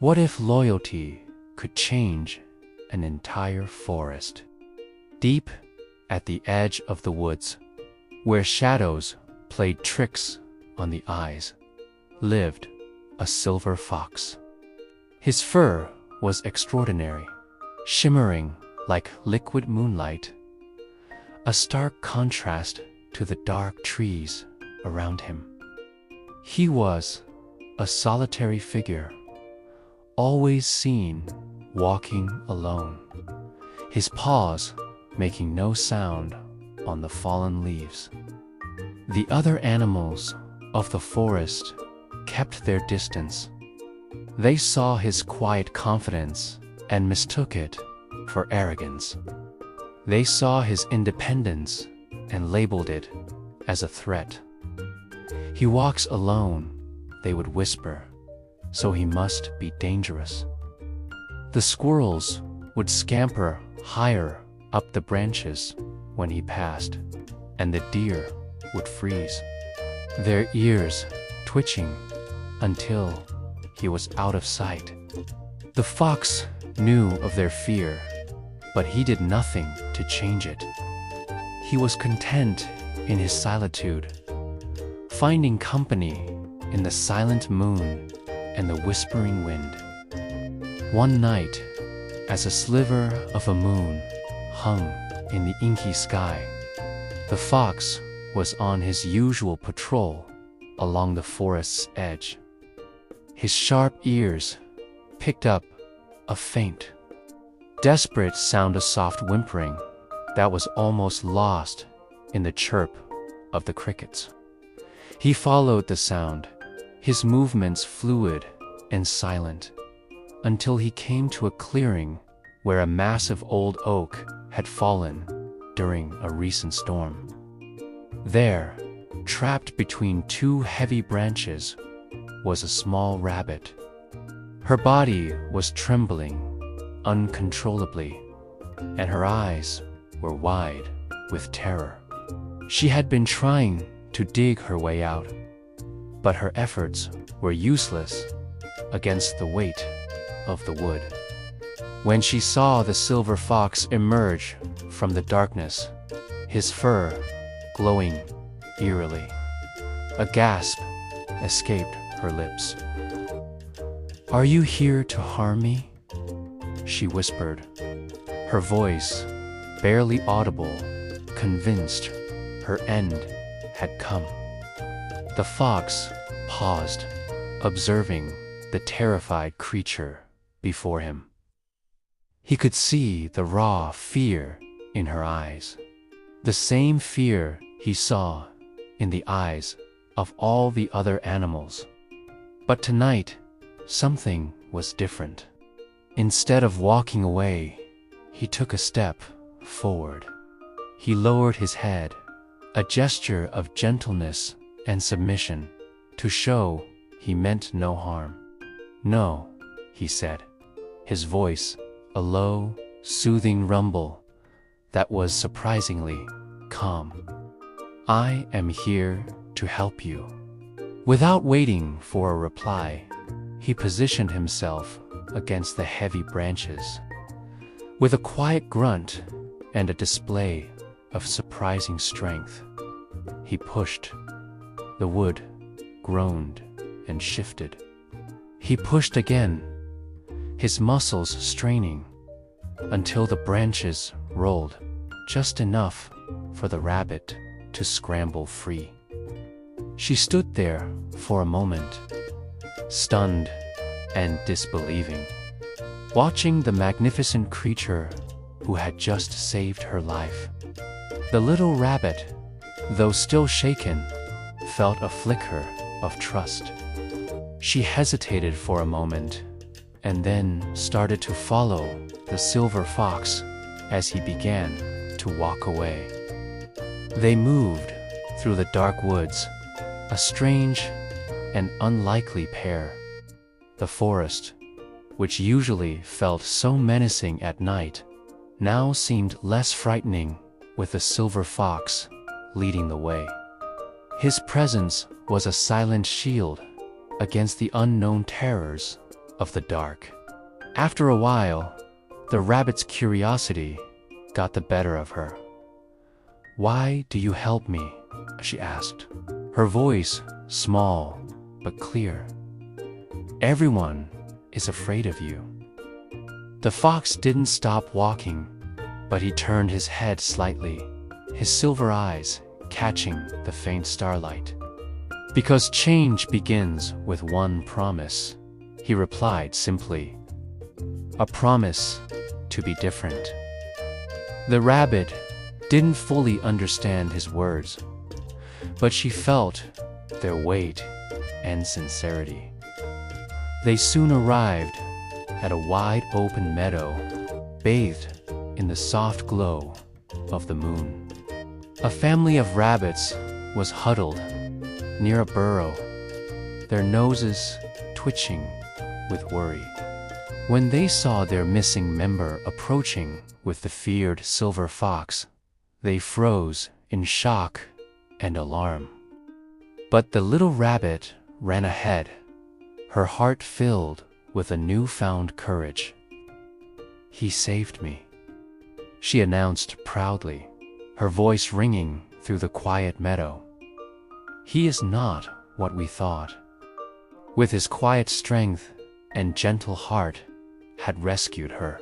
What if loyalty could change an entire forest? Deep at the edge of the woods, where shadows played tricks on the eyes, lived a silver fox. His fur was extraordinary, shimmering like liquid moonlight, a stark contrast to the dark trees around him. He was a solitary figure, always seen walking alone, his paws making no sound on the fallen leaves. The other animals of the forest kept their distance. They saw his quiet confidence and mistook it for arrogance. They saw his independence and labeled it as a threat. "He walks alone," they would whisper, "so he must be dangerous." The squirrels would scamper higher up the branches when he passed, and the deer would freeze, their ears twitching until he was out of sight. The fox knew of their fear, but he did nothing to change it. He was content in his solitude, finding company in the silent moon and the whispering wind. One night, as a sliver of a moon hung in the inky sky, the fox was on his usual patrol along the forest's edge. His sharp ears picked up a faint, desperate sound of soft whimpering that was almost lost in the chirp of the crickets. He followed the sound, his movements fluid and silent, until he came to a clearing where a massive old oak had fallen during a recent storm. There, trapped between two heavy branches, was a small rabbit. Her body was trembling uncontrollably, and her eyes were wide with terror. She had been trying to dig her way out, but her efforts were useless against the weight of the wood. When she saw the silver fox emerge from the darkness, his fur glowing eerily, a gasp escaped her lips. "Are you here to harm me?" she whispered, her voice barely audible, convinced her end had come. The fox paused, observing the terrified creature before him. He could see the raw fear in her eyes, the same fear he saw in the eyes of all the other animals. But tonight, something was different. Instead of walking away, he took a step forward. He lowered his head, a gesture of gentleness and submission, to show he meant no harm. "No," he said, his voice a low, soothing rumble that was surprisingly calm. "I am here to help you." Without waiting for a reply, he positioned himself against the heavy branches. With a quiet grunt and a display of surprising strength, he pushed. The wood groaned and shifted. He pushed again, his muscles straining, until the branches rolled just enough for the rabbit to scramble free. She stood there for a moment, stunned and disbelieving, watching the magnificent creature who had just saved her life. The little rabbit, though still shaken, felt a flicker of trust. She hesitated for a moment, and then started to follow the silver fox as he began to walk away. They moved through the dark woods, a strange and unlikely pair. The forest, which usually felt so menacing at night, now seemed less frightening with the silver fox leading the way. His presence was a silent shield against the unknown terrors of the dark. After a while, the rabbit's curiosity got the better of her. "Why do you help me?" she asked, her voice small but clear. "Everyone is afraid of you." The fox didn't stop walking, but he turned his head slightly, his silver eyes catching the faint starlight. "Because change begins with one promise," he replied simply. "A promise to be different." The rabbit didn't fully understand his words, but she felt their weight and sincerity. They soon arrived at a wide open meadow, bathed in the soft glow of the moon. A family of rabbits was huddled near a burrow, their noses twitching with worry. When they saw their missing member approaching with the feared silver fox, they froze in shock and alarm. But the little rabbit ran ahead, her heart filled with a newfound courage. "He saved me," she announced proudly, her voice ringing through the quiet meadow. "He is not what we thought. With his quiet strength and gentle heart, had rescued her."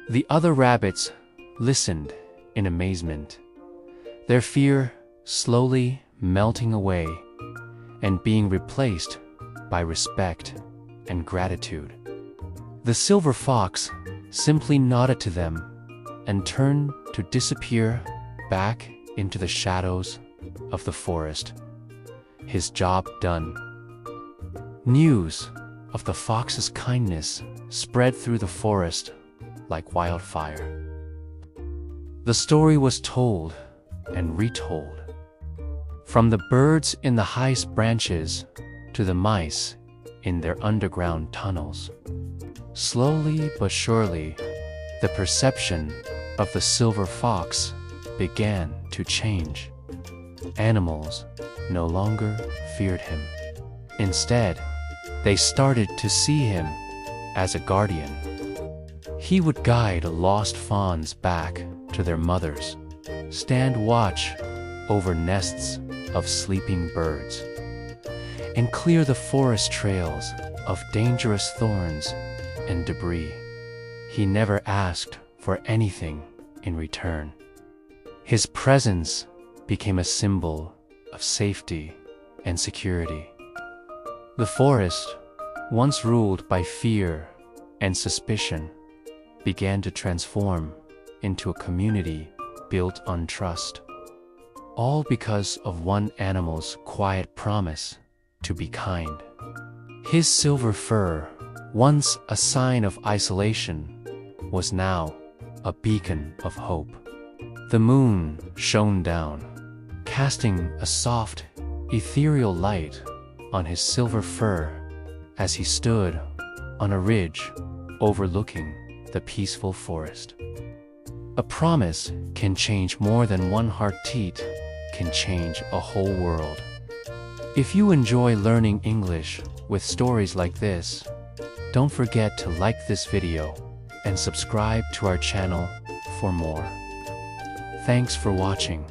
The other rabbits listened in amazement, their fear slowly melting away and being replaced by respect and gratitude. The silver fox simply nodded to them and turned to disappear back into the shadows of the forest, his job done. News of the fox's kindness spread through the forest like wildfire. The story was told and retold, from the birds in the highest branches to the mice in their underground tunnels. Slowly but surely, the perception of the silver fox began to change. Animals no longer feared him. Instead, they started to see him as a guardian. He would guide lost fawns back to their mothers, stand watch over nests of sleeping birds, and clear the forest trails of dangerous thorns and debris. He never asked for anything in return. His presence became a symbol of safety and security. The forest, once ruled by fear and suspicion, began to transform into a community built on trust. All because of one animal's quiet promise to be kind. His silver fur, once a sign of isolation, was now a beacon of hope. The moon shone down, casting a soft, ethereal light on his silver fur as he stood on a ridge overlooking the peaceful forest. A promise can change more than one heartbeat, can change a whole world. If you enjoy learning English with stories like this, don't forget to like this video and subscribe to our channel for more. Thanks for watching.